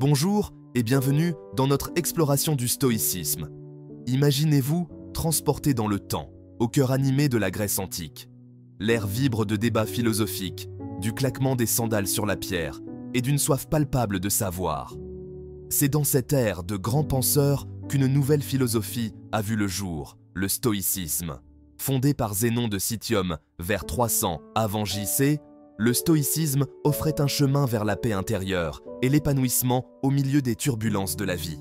Bonjour et bienvenue dans notre exploration du stoïcisme. Imaginez-vous transporté dans le temps, au cœur animé de la Grèce antique. L'air vibre de débats philosophiques, du claquement des sandales sur la pierre et d'une soif palpable de savoir. C'est dans cette ère de grands penseurs qu'une nouvelle philosophie a vu le jour, le stoïcisme. Fondé par Zénon de Citium vers 300 avant JC, le stoïcisme offrait un chemin vers la paix intérieure et l'épanouissement au milieu des turbulences de la vie.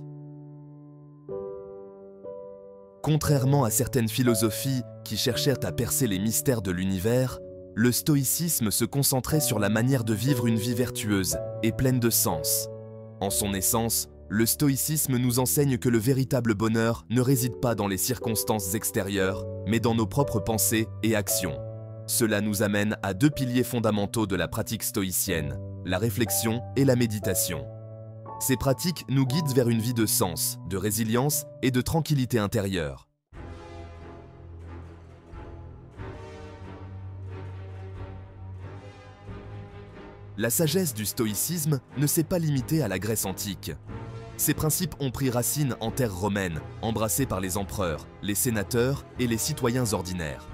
Contrairement à certaines philosophies qui cherchèrent à percer les mystères de l'univers, le stoïcisme se concentrait sur la manière de vivre une vie vertueuse et pleine de sens. En son essence, le stoïcisme nous enseigne que le véritable bonheur ne réside pas dans les circonstances extérieures, mais dans nos propres pensées et actions. Cela nous amène à deux piliers fondamentaux de la pratique stoïcienne, la réflexion et la méditation. Ces pratiques nous guident vers une vie de sens, de résilience et de tranquillité intérieure. La sagesse du stoïcisme ne s'est pas limitée à la Grèce antique. Ces principes ont pris racine en terre romaine, embrassés par les empereurs, les sénateurs et les citoyens ordinaires.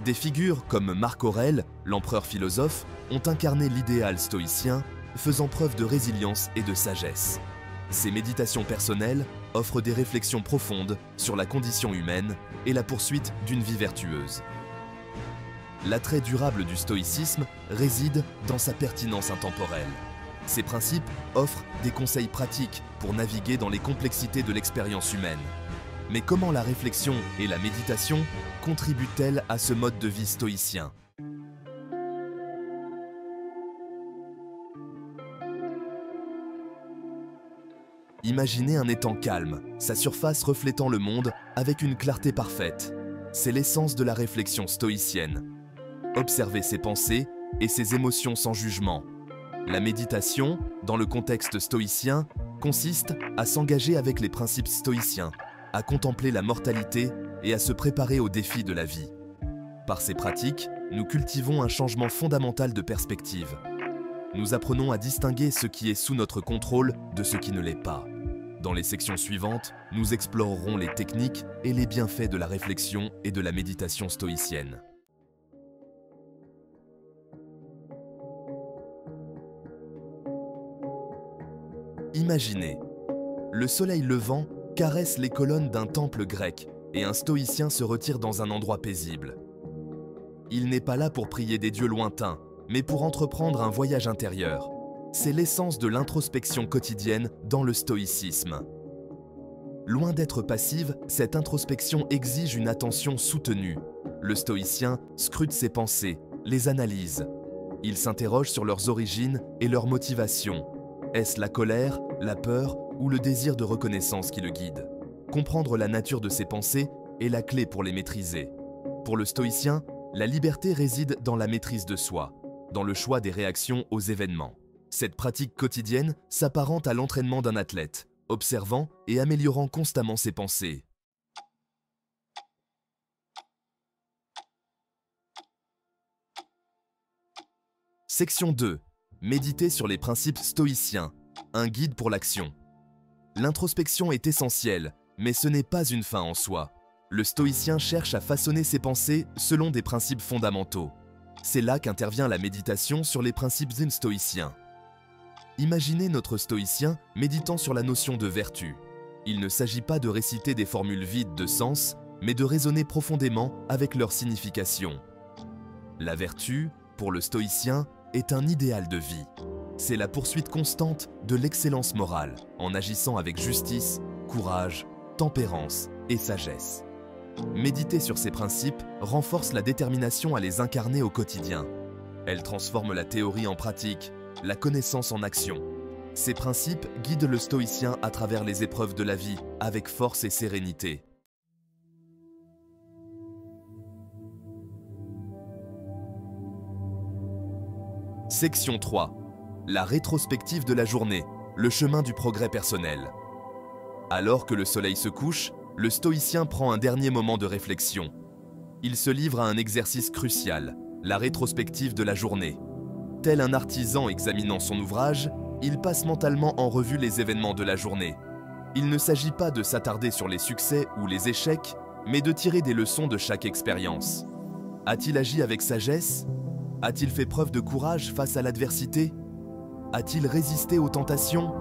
Des figures comme Marc Aurèle, l'empereur philosophe, ont incarné l'idéal stoïcien, faisant preuve de résilience et de sagesse. Ces méditations personnelles offrent des réflexions profondes sur la condition humaine et la poursuite d'une vie vertueuse. L'attrait durable du stoïcisme réside dans sa pertinence intemporelle. Ces principes offrent des conseils pratiques pour naviguer dans les complexités de l'expérience humaine. Mais comment la réflexion et la méditation contribuent-elles à ce mode de vie stoïcien ? Imaginez un étang calme, sa surface reflétant le monde avec une clarté parfaite. C'est l'essence de la réflexion stoïcienne. Observer ses pensées et ses émotions sans jugement. La méditation, dans le contexte stoïcien, consiste à s'engager avec les principes stoïciens, à contempler la mortalité et à se préparer aux défis de la vie. Par ces pratiques, nous cultivons un changement fondamental de perspective. Nous apprenons à distinguer ce qui est sous notre contrôle de ce qui ne l'est pas. Dans les sections suivantes, nous explorerons les techniques et les bienfaits de la réflexion et de la méditation stoïcienne. Imaginez, le soleil levant caresse les colonnes d'un temple grec et un stoïcien se retire dans un endroit paisible. Il n'est pas là pour prier des dieux lointains, mais pour entreprendre un voyage intérieur. C'est l'essence de l'introspection quotidienne dans le stoïcisme. Loin d'être passive, cette introspection exige une attention soutenue. Le stoïcien scrute ses pensées, les analyse. Il s'interroge sur leurs origines et leurs motivations. Est-ce la colère, la peur ou le désir de reconnaissance qui le guide? Comprendre la nature de ses pensées est la clé pour les maîtriser. Pour le stoïcien, la liberté réside dans la maîtrise de soi, dans le choix des réactions aux événements. Cette pratique quotidienne s'apparente à l'entraînement d'un athlète, observant et améliorant constamment ses pensées. Section 2. Méditer sur les principes stoïciens, un guide pour l'action. L'introspection est essentielle, mais ce n'est pas une fin en soi. Le stoïcien cherche à façonner ses pensées selon des principes fondamentaux. C'est là qu'intervient la méditation sur les principes stoïciens. Imaginez notre stoïcien méditant sur la notion de vertu. Il ne s'agit pas de réciter des formules vides de sens, mais de raisonner profondément avec leur signification. La vertu, pour le stoïcien, est un idéal de vie. C'est la poursuite constante de l'excellence morale, en agissant avec justice, courage, tempérance et sagesse. Méditer sur ces principes renforce la détermination à les incarner au quotidien. Elle transforme la théorie en pratique, la connaissance en action. Ces principes guident le stoïcien à travers les épreuves de la vie, avec force et sérénité. Section 3. La rétrospective de la journée, le chemin du progrès personnel. Alors que le soleil se couche, le stoïcien prend un dernier moment de réflexion. Il se livre à un exercice crucial, la rétrospective de la journée. Tel un artisan examinant son ouvrage, il passe mentalement en revue les événements de la journée. Il ne s'agit pas de s'attarder sur les succès ou les échecs, mais de tirer des leçons de chaque expérience. A-t-il agi avec sagesse? A-t-il fait preuve de courage face à l'adversité? A-t-il résisté aux tentations?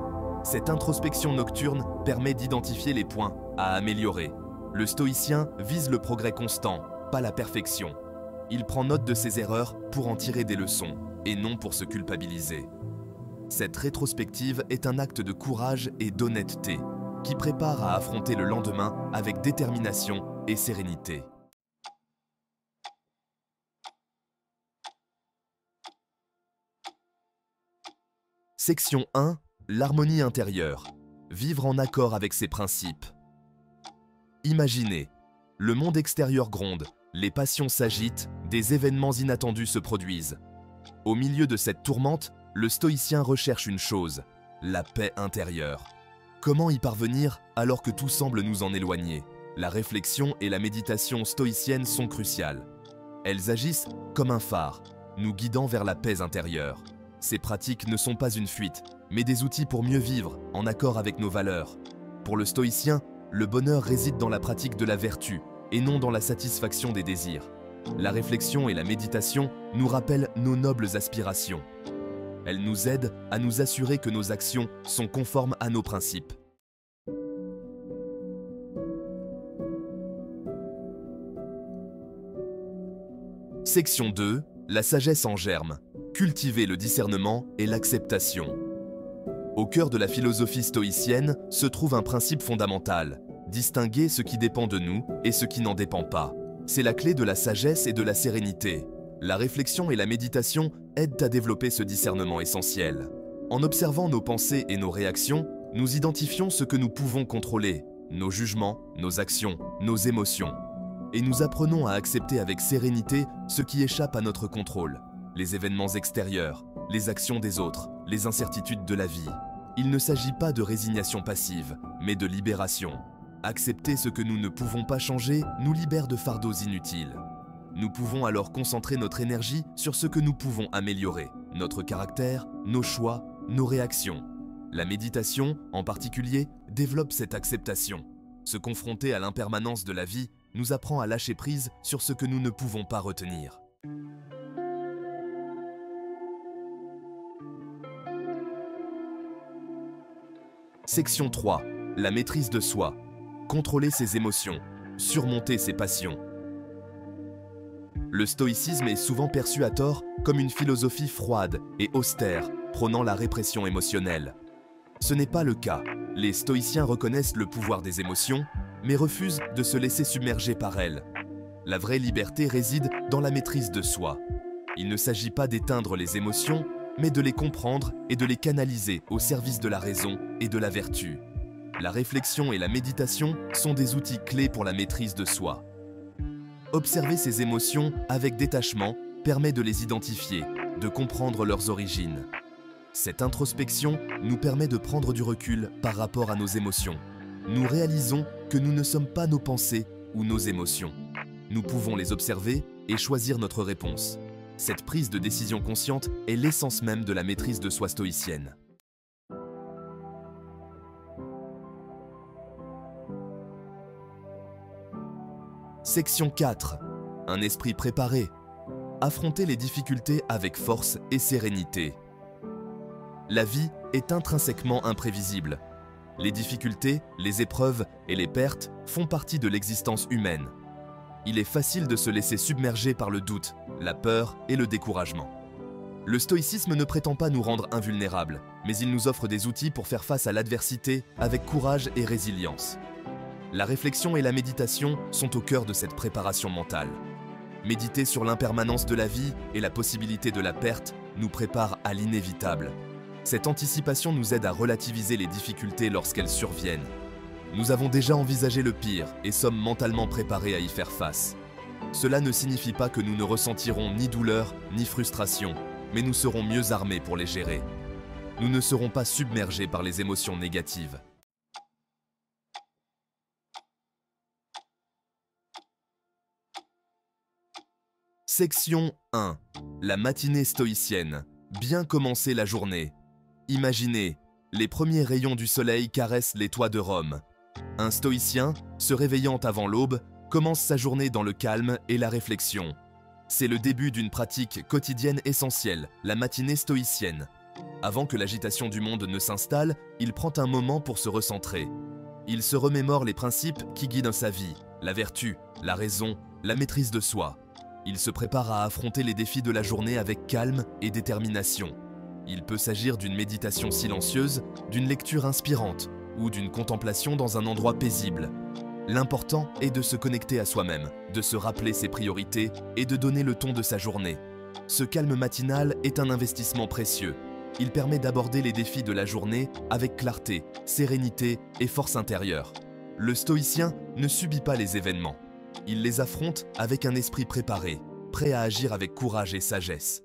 Cette introspection nocturne permet d'identifier les points à améliorer. Le stoïcien vise le progrès constant, pas la perfection. Il prend note de ses erreurs pour en tirer des leçons, et non pour se culpabiliser. Cette rétrospective est un acte de courage et d'honnêteté, qui prépare à affronter le lendemain avec détermination et sérénité. Section 1. L'harmonie intérieure. Vivre en accord avec ses principes. Imaginez, le monde extérieur gronde, les passions s'agitent, des événements inattendus se produisent. Au milieu de cette tourmente, le stoïcien recherche une chose, la paix intérieure. Comment y parvenir alors que tout semble nous en éloigner? La réflexion et la méditation stoïcienne sont cruciales. Elles agissent comme un phare, nous guidant vers la paix intérieure. Ces pratiques ne sont pas une fuite, mais des outils pour mieux vivre, en accord avec nos valeurs. Pour le stoïcien, le bonheur réside dans la pratique de la vertu, et non dans la satisfaction des désirs. La réflexion et la méditation nous rappellent nos nobles aspirations. Elles nous aident à nous assurer que nos actions sont conformes à nos principes. Section 2. La sagesse en germe. Cultiver le discernement et l'acceptation. Au cœur de la philosophie stoïcienne se trouve un principe fondamental, distinguer ce qui dépend de nous et ce qui n'en dépend pas. C'est la clé de la sagesse et de la sérénité. La réflexion et la méditation aident à développer ce discernement essentiel. En observant nos pensées et nos réactions, nous identifions ce que nous pouvons contrôler, nos jugements, nos actions, nos émotions. Et nous apprenons à accepter avec sérénité ce qui échappe à notre contrôle. Les événements extérieurs, les actions des autres, les incertitudes de la vie. Il ne s'agit pas de résignation passive, mais de libération. Accepter ce que nous ne pouvons pas changer nous libère de fardeaux inutiles. Nous pouvons alors concentrer notre énergie sur ce que nous pouvons améliorer, notre caractère, nos choix, nos réactions. La méditation, en particulier, développe cette acceptation. Se confronter à l'impermanence de la vie nous apprend à lâcher prise sur ce que nous ne pouvons pas retenir. Section 3. La maîtrise de soi. Contrôler ses émotions. Surmonter ses passions. Le stoïcisme est souvent perçu à tort comme une philosophie froide et austère, prônant la répression émotionnelle. Ce n'est pas le cas. Les stoïciens reconnaissent le pouvoir des émotions, mais refusent de se laisser submerger par elles. La vraie liberté réside dans la maîtrise de soi. Il ne s'agit pas d'éteindre les émotions, mais de les comprendre et de les canaliser au service de la raison et de la vertu. La réflexion et la méditation sont des outils clés pour la maîtrise de soi. Observer ces émotions avec détachement permet de les identifier, de comprendre leurs origines. Cette introspection nous permet de prendre du recul par rapport à nos émotions. Nous réalisons que nous ne sommes pas nos pensées ou nos émotions. Nous pouvons les observer et choisir notre réponse. Cette prise de décision consciente est l'essence même de la maîtrise de soi stoïcienne. Section 4. Un esprit préparé. Affronter les difficultés avec force et sérénité. La vie est intrinsèquement imprévisible. Les difficultés, les épreuves et les pertes font partie de l'existence humaine. Il est facile de se laisser submerger par le doute, la peur et le découragement. Le stoïcisme ne prétend pas nous rendre invulnérables, mais il nous offre des outils pour faire face à l'adversité avec courage et résilience. La réflexion et la méditation sont au cœur de cette préparation mentale. Méditer sur l'impermanence de la vie et la possibilité de la perte nous prépare à l'inévitable. Cette anticipation nous aide à relativiser les difficultés lorsqu'elles surviennent. Nous avons déjà envisagé le pire et sommes mentalement préparés à y faire face. Cela ne signifie pas que nous ne ressentirons ni douleur ni frustration, mais nous serons mieux armés pour les gérer. Nous ne serons pas submergés par les émotions négatives. Section 1. La matinée stoïcienne. Bien commencer la journée. Imaginez, les premiers rayons du soleil caressent les toits de Rome. Un stoïcien, se réveillant avant l'aube, commence sa journée dans le calme et la réflexion. C'est le début d'une pratique quotidienne essentielle, la matinée stoïcienne. Avant que l'agitation du monde ne s'installe, il prend un moment pour se recentrer. Il se remémore les principes qui guident sa vie, la vertu, la raison, la maîtrise de soi. Il se prépare à affronter les défis de la journée avec calme et détermination. Il peut s'agir d'une méditation silencieuse, d'une lecture inspirante ou d'une contemplation dans un endroit paisible. L'important est de se connecter à soi-même, de se rappeler ses priorités et de donner le ton de sa journée. Ce calme matinal est un investissement précieux. Il permet d'aborder les défis de la journée avec clarté, sérénité et force intérieure. Le stoïcien ne subit pas les événements. Il les affronte avec un esprit préparé, prêt à agir avec courage et sagesse.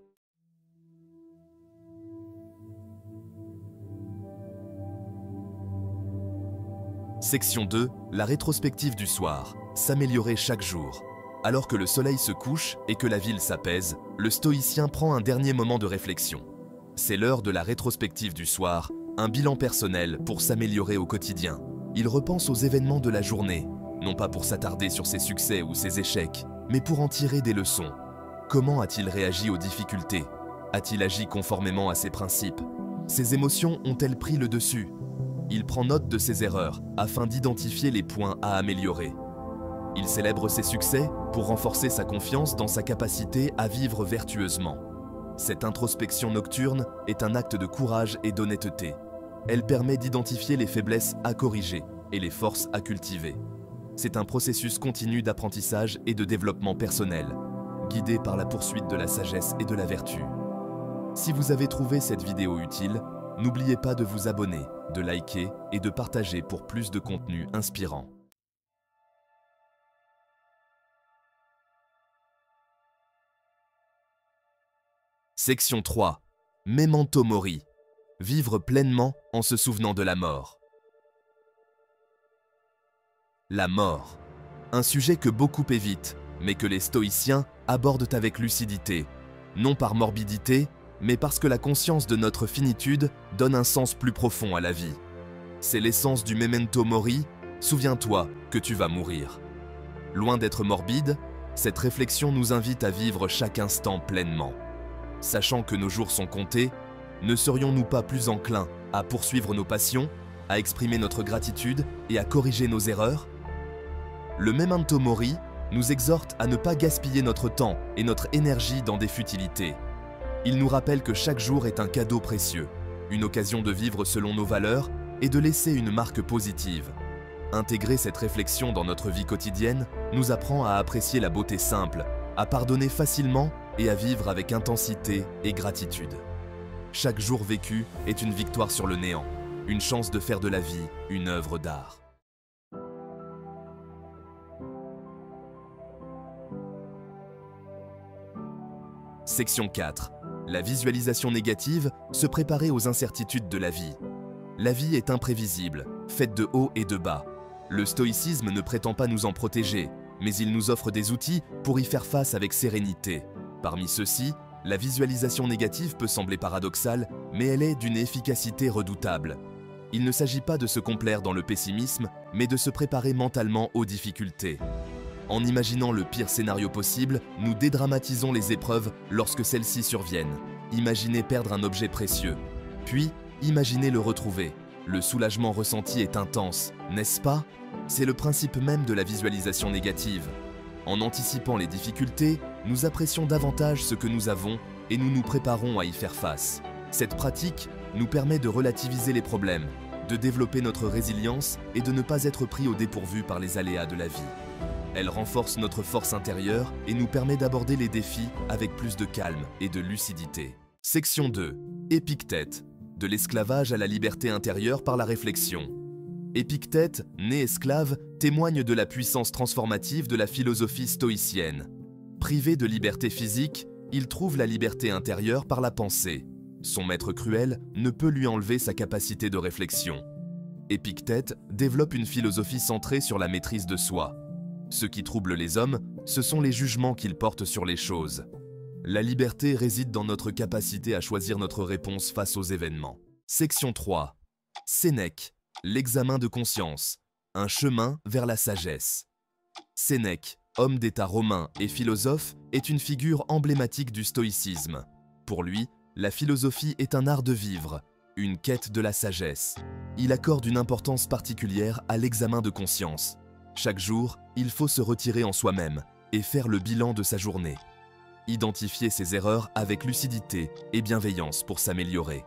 Section 2. La rétrospective du soir. S'améliorer chaque jour. Alors que le soleil se couche et que la ville s'apaise, le stoïcien prend un dernier moment de réflexion. C'est l'heure de la rétrospective du soir, un bilan personnel pour s'améliorer au quotidien. Il repense aux événements de la journée, non pas pour s'attarder sur ses succès ou ses échecs, mais pour en tirer des leçons. Comment a-t-il réagi aux difficultés? A-t-il agi conformément à ses principes? Ses émotions ont-elles pris le dessus? Il prend note de ses erreurs afin d'identifier les points à améliorer. Il célèbre ses succès pour renforcer sa confiance dans sa capacité à vivre vertueusement. Cette introspection nocturne est un acte de courage et d'honnêteté. Elle permet d'identifier les faiblesses à corriger et les forces à cultiver. C'est un processus continu d'apprentissage et de développement personnel, guidé par la poursuite de la sagesse et de la vertu. Si vous avez trouvé cette vidéo utile, n'oubliez pas de vous abonner, de liker et de partager pour plus de contenu inspirant. Section 3. Memento Mori. Vivre pleinement en se souvenant de la mort. La mort. Un sujet que beaucoup évitent, mais que les stoïciens abordent avec lucidité, non par morbidité, mais parce que la conscience de notre finitude donne un sens plus profond à la vie. C'est l'essence du Memento Mori, souviens-toi que tu vas mourir. Loin d'être morbide, cette réflexion nous invite à vivre chaque instant pleinement. Sachant que nos jours sont comptés, ne serions-nous pas plus enclins à poursuivre nos passions, à exprimer notre gratitude et à corriger nos erreurs? Le Memento Mori nous exhorte à ne pas gaspiller notre temps et notre énergie dans des futilités. Il nous rappelle que chaque jour est un cadeau précieux, une occasion de vivre selon nos valeurs et de laisser une marque positive. Intégrer cette réflexion dans notre vie quotidienne nous apprend à apprécier la beauté simple, à pardonner facilement et à vivre avec intensité et gratitude. Chaque jour vécu est une victoire sur le néant, une chance de faire de la vie une œuvre d'art. Section 4. La visualisation négative, se préparer aux incertitudes de la vie. La vie est imprévisible, faite de hauts et de bas. Le stoïcisme ne prétend pas nous en protéger, mais il nous offre des outils pour y faire face avec sérénité. Parmi ceux-ci, la visualisation négative peut sembler paradoxale, mais elle est d'une efficacité redoutable. Il ne s'agit pas de se complaire dans le pessimisme, mais de se préparer mentalement aux difficultés. En imaginant le pire scénario possible, nous dédramatisons les épreuves lorsque celles-ci surviennent. Imaginez perdre un objet précieux, puis imaginez le retrouver. Le soulagement ressenti est intense, n'est-ce pas? C'est le principe même de la visualisation négative. En anticipant les difficultés, nous apprécions davantage ce que nous avons et nous nous préparons à y faire face. Cette pratique nous permet de relativiser les problèmes, de développer notre résilience et de ne pas être pris au dépourvu par les aléas de la vie. Elle renforce notre force intérieure et nous permet d'aborder les défis avec plus de calme et de lucidité. Section 2. Épictète. De l'esclavage à la liberté intérieure par la réflexion. Épictète, né esclave, témoigne de la puissance transformative de la philosophie stoïcienne. Privé de liberté physique, il trouve la liberté intérieure par la pensée. Son maître cruel ne peut lui enlever sa capacité de réflexion. Épictète développe une philosophie centrée sur la maîtrise de soi. Ce qui trouble les hommes, ce sont les jugements qu'ils portent sur les choses. La liberté réside dans notre capacité à choisir notre réponse face aux événements. Section 3. Sénèque, l'examen de conscience, un chemin vers la sagesse. Sénèque, homme d'État romain et philosophe, est une figure emblématique du stoïcisme. Pour lui, la philosophie est un art de vivre, une quête de la sagesse. Il accorde une importance particulière à l'examen de conscience. Chaque jour, il faut se retirer en soi-même et faire le bilan de sa journée. Identifier ses erreurs avec lucidité et bienveillance pour s'améliorer.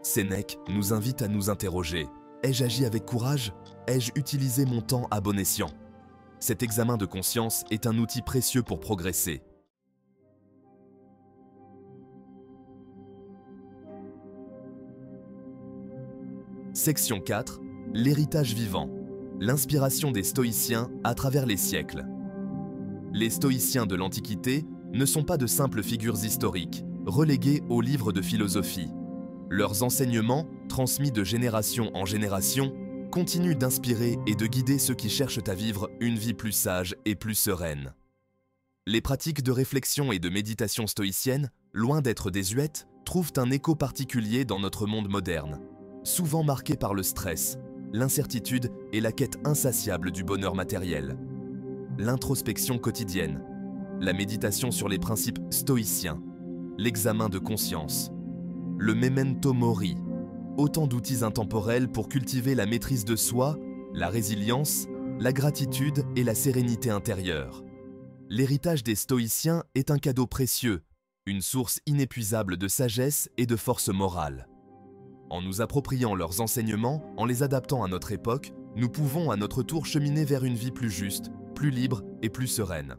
Sénèque nous invite à nous interroger. Ai-je agi avec courage? Ai-je utilisé mon temps à bon escient? Cet examen de conscience est un outil précieux pour progresser. Section 4. L'héritage vivant. L'inspiration des stoïciens à travers les siècles. Les stoïciens de l'Antiquité ne sont pas de simples figures historiques, reléguées aux livres de philosophie. Leurs enseignements, transmis de génération en génération, continuent d'inspirer et de guider ceux qui cherchent à vivre une vie plus sage et plus sereine. Les pratiques de réflexion et de méditation stoïcienne, loin d'être désuètes, trouvent un écho particulier dans notre monde moderne, souvent marqué par le stress, l'incertitude et la quête insatiable du bonheur matériel. L'introspection quotidienne, la méditation sur les principes stoïciens, l'examen de conscience, le memento mori, autant d'outils intemporels pour cultiver la maîtrise de soi, la résilience, la gratitude et la sérénité intérieure. L'héritage des stoïciens est un cadeau précieux, une source inépuisable de sagesse et de force morale. En nous appropriant leurs enseignements, en les adaptant à notre époque, nous pouvons à notre tour cheminer vers une vie plus juste, plus libre et plus sereine.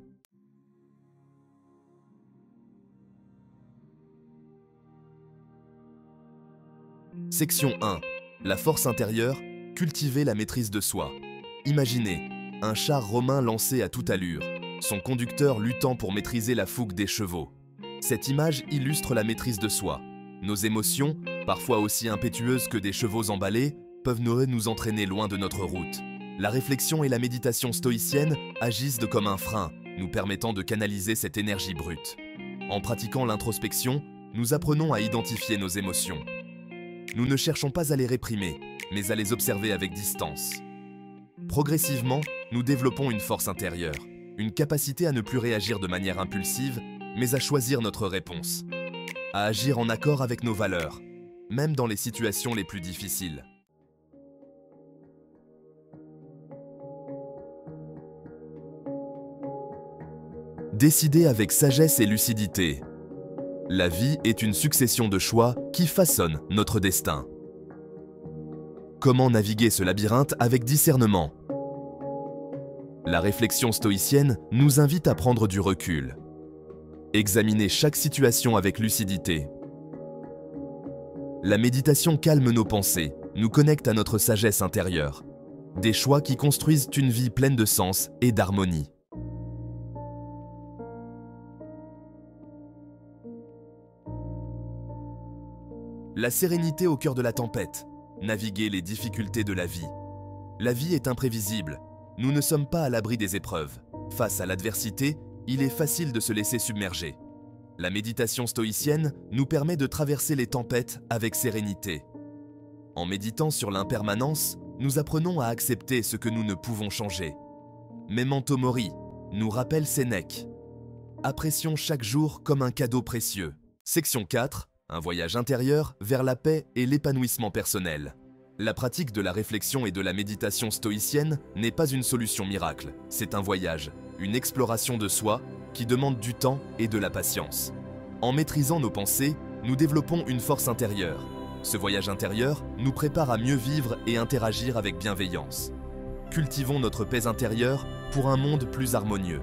Section 1. La force intérieure, cultiver la maîtrise de soi. Imaginez, un char romain lancé à toute allure, son conducteur luttant pour maîtriser la fougue des chevaux. Cette image illustre la maîtrise de soi. Nos émotions, parfois aussi impétueuses que des chevaux emballés, peuvent nous entraîner loin de notre route. La réflexion et la méditation stoïcienne agissent comme un frein, nous permettant de canaliser cette énergie brute. En pratiquant l'introspection, nous apprenons à identifier nos émotions. Nous ne cherchons pas à les réprimer, mais à les observer avec distance. Progressivement, nous développons une force intérieure, une capacité à ne plus réagir de manière impulsive, mais à choisir notre réponse, à agir en accord avec nos valeurs, même dans les situations les plus difficiles. Décider avec sagesse et lucidité. La vie est une succession de choix qui façonnent notre destin. Comment naviguer ce labyrinthe avec discernement? La réflexion stoïcienne nous invite à prendre du recul. Examiner chaque situation avec lucidité. La méditation calme nos pensées, nous connecte à notre sagesse intérieure. Des choix qui construisent une vie pleine de sens et d'harmonie. La sérénité au cœur de la tempête, naviguer les difficultés de la vie. La vie est imprévisible, nous ne sommes pas à l'abri des épreuves. Face à l'adversité, il est facile de se laisser submerger. La méditation stoïcienne nous permet de traverser les tempêtes avec sérénité. En méditant sur l'impermanence, nous apprenons à accepter ce que nous ne pouvons changer. Memento mori nous rappelle Sénèque. Apprécions chaque jour comme un cadeau précieux. Section 4. Un voyage intérieur vers la paix et l'épanouissement personnel. La pratique de la réflexion et de la méditation stoïcienne n'est pas une solution miracle, c'est un voyage, une exploration de soi qui demande du temps et de la patience. En maîtrisant nos pensées, nous développons une force intérieure. Ce voyage intérieur nous prépare à mieux vivre et interagir avec bienveillance. Cultivons notre paix intérieure pour un monde plus harmonieux.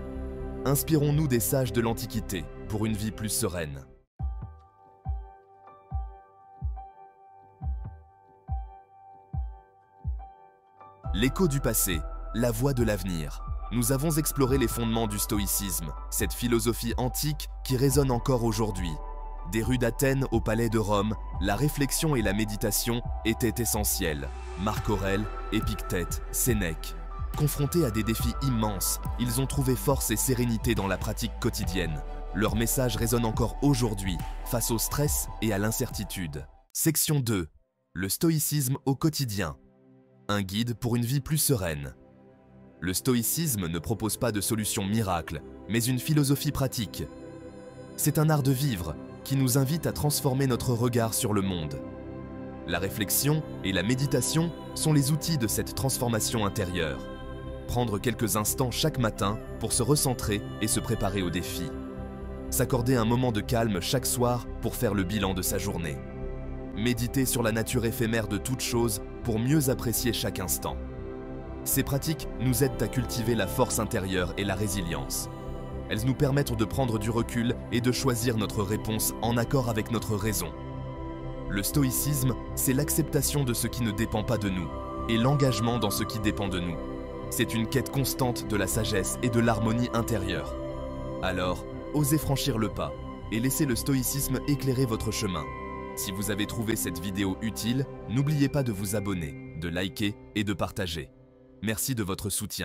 Inspirons-nous des sages de l'Antiquité pour une vie plus sereine. L'écho du passé, la voie de l'avenir. Nous avons exploré les fondements du stoïcisme, cette philosophie antique qui résonne encore aujourd'hui. Des rues d'Athènes au palais de Rome, la réflexion et la méditation étaient essentielles. Marc Aurèle, Épictète, Sénèque. Confrontés à des défis immenses, ils ont trouvé force et sérénité dans la pratique quotidienne. Leur message résonne encore aujourd'hui, face au stress et à l'incertitude. Section 2. Le stoïcisme au quotidien. Un guide pour une vie plus sereine. Le stoïcisme ne propose pas de solution miracle, mais une philosophie pratique. C'est un art de vivre qui nous invite à transformer notre regard sur le monde. La réflexion et la méditation sont les outils de cette transformation intérieure. Prendre quelques instants chaque matin pour se recentrer et se préparer aux défis. S'accorder un moment de calme chaque soir pour faire le bilan de sa journée. Méditer sur la nature éphémère de toute chose pour mieux apprécier chaque instant. Ces pratiques nous aident à cultiver la force intérieure et la résilience. Elles nous permettent de prendre du recul et de choisir notre réponse en accord avec notre raison. Le stoïcisme, c'est l'acceptation de ce qui ne dépend pas de nous et l'engagement dans ce qui dépend de nous. C'est une quête constante de la sagesse et de l'harmonie intérieure. Alors, osez franchir le pas et laissez le stoïcisme éclairer votre chemin. Si vous avez trouvé cette vidéo utile, n'oubliez pas de vous abonner, de liker et de partager. Merci de votre soutien.